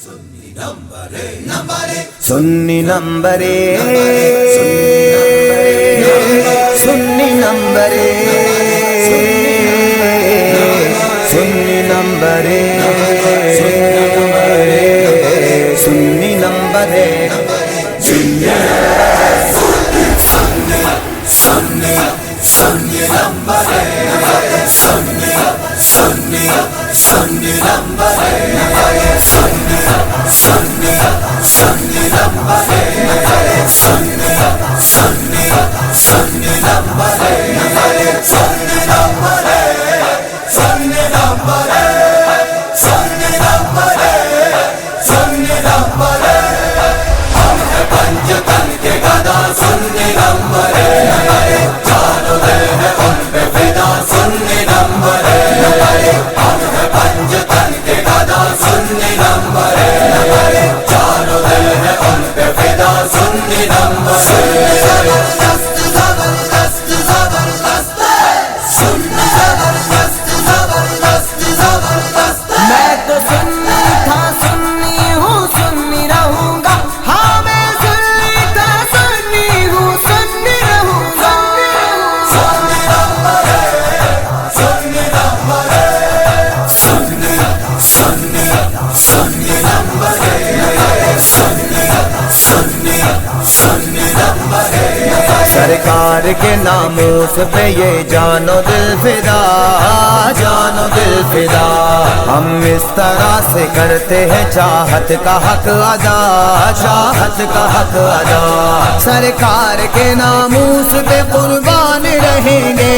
سنی number سنی number سنی number سنی number سرکار کے ناموس پہ یہ جان و دل فدا، جان و دل فدا۔ ہم اس طرح سے کرتے ہیں چاہت کا حق ادا، چاہت کا حق ادا۔ سرکار کے ناموس پہ قربان رہیں گے،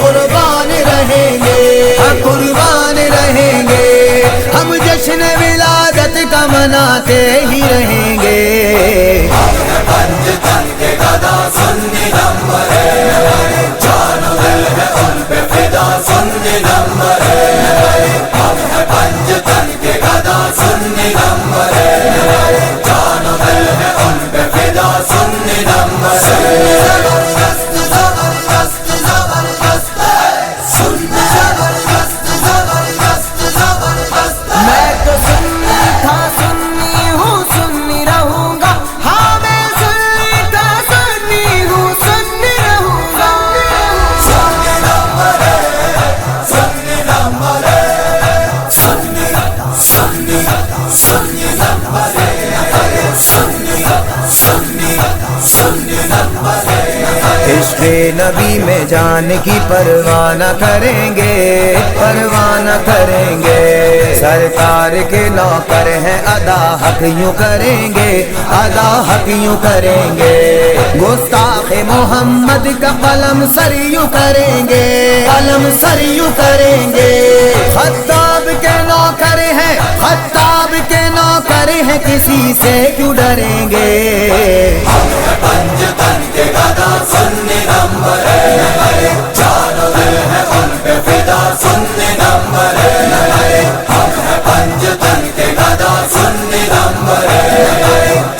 قربان رہیں گے، قربان رہیں گے۔ ہم جشن ولادت کا مناتے ہی رہیں گے۔ سنی نمبر جان و دل ہے ان پہ فدا، سنی نمبر ہم ہے پنج تن کے گدا، سنی نمبر جان و دل ہے ان پہ فدا، سنی نمبر زبردست زبردست زبردست سنی زبردست زبردست زبردست۔ میں تو سنی تھا، سنی ہوں، سنی رہوں گا۔ ہاں میں سنی تھا، سنی ہوں، سنی رہوں گا۔ سنی نمبر سنی نمبر سنی سنی سنی نمبر سنی سنی سنی نمبر۔ عشق نبی میں جان کی پرواہ نہ کریں گے، پرواہ نہ کریں گے۔ سرکار کے نوکر ہیں، ادا حق یوں کریں گے، ادا حق یوں کریں گے۔ گستاخ محمد کا قلم سر یوں کریں گے، قلم سر یوں کریں گے۔ خطاب کے نوکر ہیں، خطاب کے نوکر ہیں، کسی سے کیوں ڈریں گے؟ پنج تن کے گدا، سنی نمبر جان و دل ہے ان پہ فدا، سنی نمبر ہم ہے پنج تن کے گدا، سنی نمبر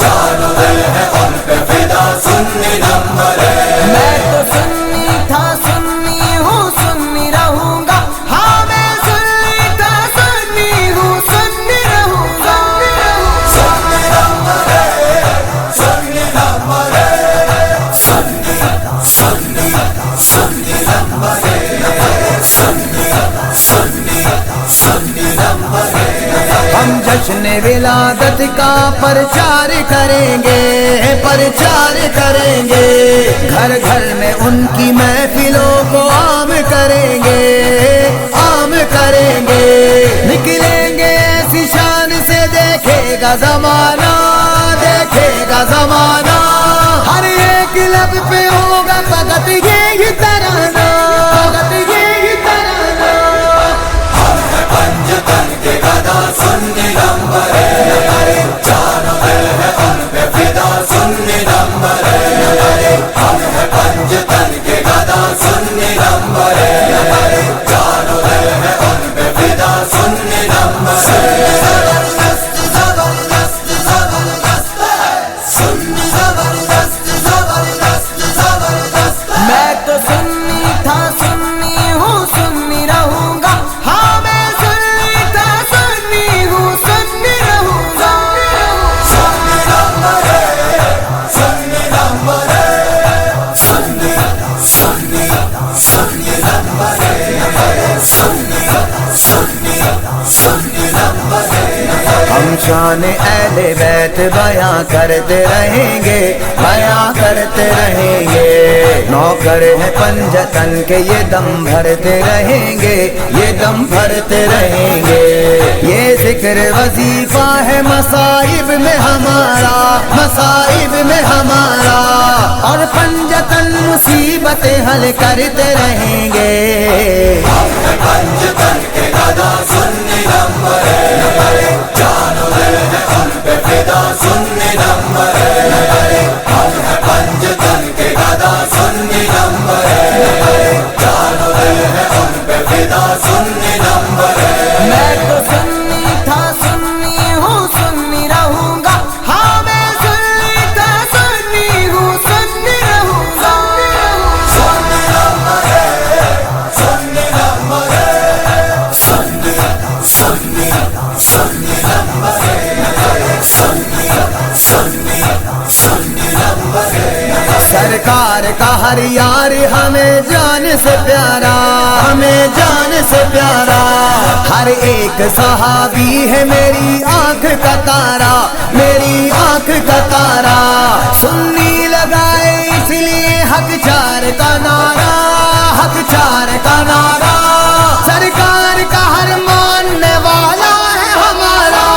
جان و دل ہے ان پہ فدا، سنی نمبر۔ میں تو سنی تھا، سنی ہوں، سنی رہوں گا۔ ہاں میں سنی تھا، سنی ہوں، سنی رہوں گا۔ سنی نمبر سنی نمبر سنی سنی سنی نمبر سنی سنی سنی نمبر۔ ہم جشن ولادت کا پرچار کریں گے، پرچار کریں گے۔ گھر گھر میں ان کی محفلوں کو عام کریں گے، عام کریں گے۔ نکلیں گے ایسی شان سے، دیکھے گا زمانہ، دیکھے گا زمانہ۔ ہر ایک لب پہ ہوگا فقط یہی ترانہ، فقط یہی ترانہ۔ ہم ہے پنج تن کے گدا، سنی نمبر جان و دل ہے ان پہ فدا، سنی نمبر ہم ہے پنج تن کے گدا، سنی نمبر جان و دل ہے ان پہ فدا، سنی نمبر۔ زبردست زبردست زبردست سنی زبردست زبردست زبردست۔ میں تو سنی تھا، سنی ہوں، سنی رہوں گا۔ ہاں میں سنی تھا، سنی ہوں، سنی رہوں گا۔ ہم شان اہل بیت بیاں کرتے رہیں گے، بیاں کرتے رہیں گے، نوکر ہے پنجتن کے یہ دم بھرتے رہیں گے، یہ دم بھرتے رہیں گے، یہ ذکر وظیفہ ہے مصائب میں ہمارا، مصائب میں ہمارا، اور پنجتن مصیبتیں حل کرتے رہیں گے۔ پنجتن کے گدا سنی نمبر ہے، جان و دل ہے ان پہ فدا سنی نمبر ہے، ہم ہے پنجتن کے گدا سنی نمبر ہے، جان و دل ہے ان پہ فدا سنی نمبر ہے۔ میں تو سنی تھا سنی ہوں سنی رہوں گا، ہاں میں سنی تھا سنی ہوں سنی رہوں گا۔ سنی نمبر ہے، سنی نمبر ہے، سنی سنی سنی نمبر ہے، سنی سنی سنی نمبر ہے۔ سرکار کا ہر یار ہمیں جان سے پیارا، ہمیں جان سے پیارا، ہر ایک صحابی ہے میری آنکھ کا تارا، میری آنکھ کا تارا، سنی لگائے اس لیے حق چار کا نعرہ، حق چار کا نعرہ، سرکار کا ہر ماننے والا ہے ہمارا۔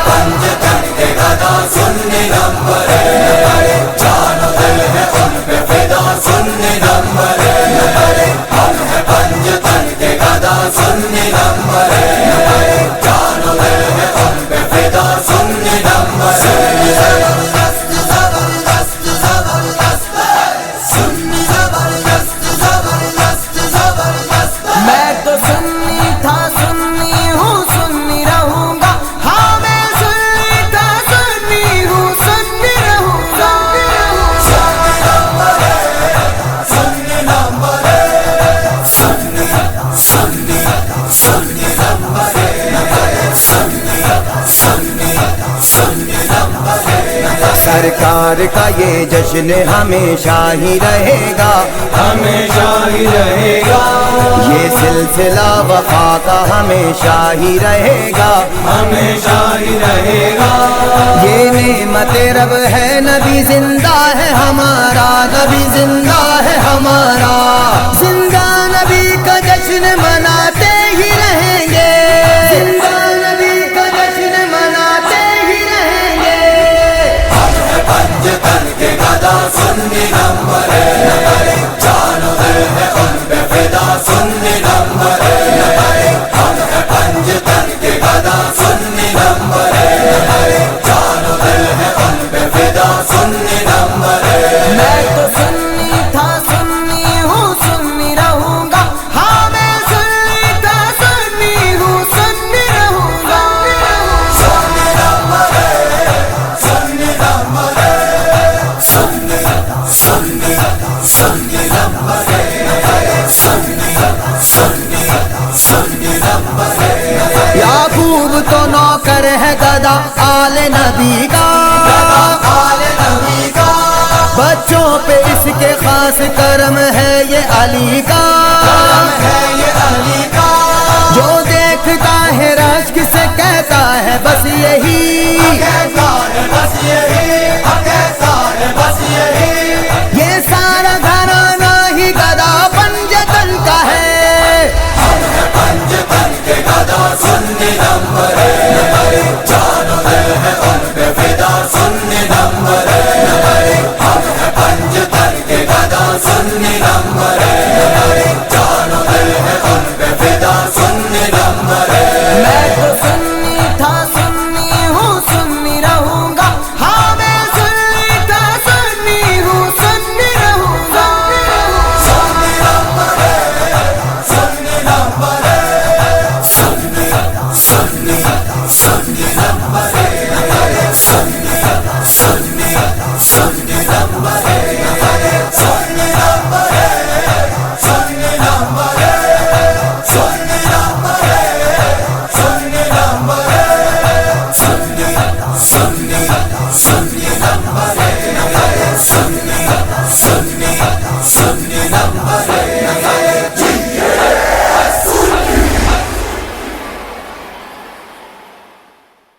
پنجتن کے گدا سنی نمبر ہے، جان و دل ہے ان پہ فدا سنی نمبر ہے، ہم ہے پنجتن کے گدا سنی نمبر ہے، جان و دل ہے ان پہ فدا سنی نمبر ہے۔ زبردست زبردست زبردست سنی زبردست زبردست زبردست۔ میں تو سنی تھا سنی ہوں سنی رہوں گا، ہاں میں سنی تھا سنی ہوں سنی رہوں گا۔ سنی نمبر ہے، سنی نمبر ہے، سنی سنی سنی نمبر ہے، سنی سنی سنی نمبر ہے۔ سرکار کا یہ جشن ہمیشہ ہی رہے گا، ہمیشہ ہی رہے گا، یہ سلسلہ وفا کا ہمیشہ ہی رہے گا، ہمیشہ ہی رہے گا، یہ نعمت رب ہے، نبی زندہ ہے ہمارا، نبی زندہ ہے ہمارا، زندہ نبی کا جشن مناتے ہی رہیں گے، زندہ نبی کا جشن مناتے ہی رہیں گے۔ ہم ہے پنجتن کے گدا سنی نمبر ہے، جان و دل ہے ان پہ فدا سنی نمبر ہے، ہم ہے پنجتن کے گدا سنی نمبر ہے، جان و دل ہے ان پہ فدا سنی نمبر ہے۔ میں تو سنی تھا سنی ہوں سنی رہوں گا، ہاں میں سنی تھا سنی ہوں سنی رہوں گا۔ سنی نمبر ہے، سنی نمبر ہے، سنی سنی سنی نمبر ہے، سنی سنی سنی نمبر ہے۔ یعقوب تو نوکر ہے گدا آل نبی کا، آل نبی کا، بچوں پہ اس کے خاص کرم ہے یہ علی کا، کرم ہے یہ علی کا، جو دیکھتا ہے رشک سے کہتا ہے بس یہی، بس یہی، بس یہی، یہ سارا گھرانہ ہی گدا پنجتن کا ہے۔ ہم ہے پنجتن کے گدا سنی نمبر ہے، جان و دل ہے ان پہ فدا سنی نمبر ہے، ہم ہے پنجتن کے گدا سنی نمبر ہے، جان و دل ہے ان پہ فدا سنی نمبر ہے۔ میں تو سنی تھا سنی ہوں سنی رہوں گا، ہاں میں سنی تھا سنی ہوں سنی رہوں گا۔ سنی نمبر ہے، سنی نمبر ہے، سنی سنی سنی نمبر ہے، سنی سنی سنی نمبر ہے، سنی نمبر ہے، سنی نمبر ہے، سنی نمبر ہے، سنی نمبر ہے، سنی سنی سنی نمبر ہے، سنی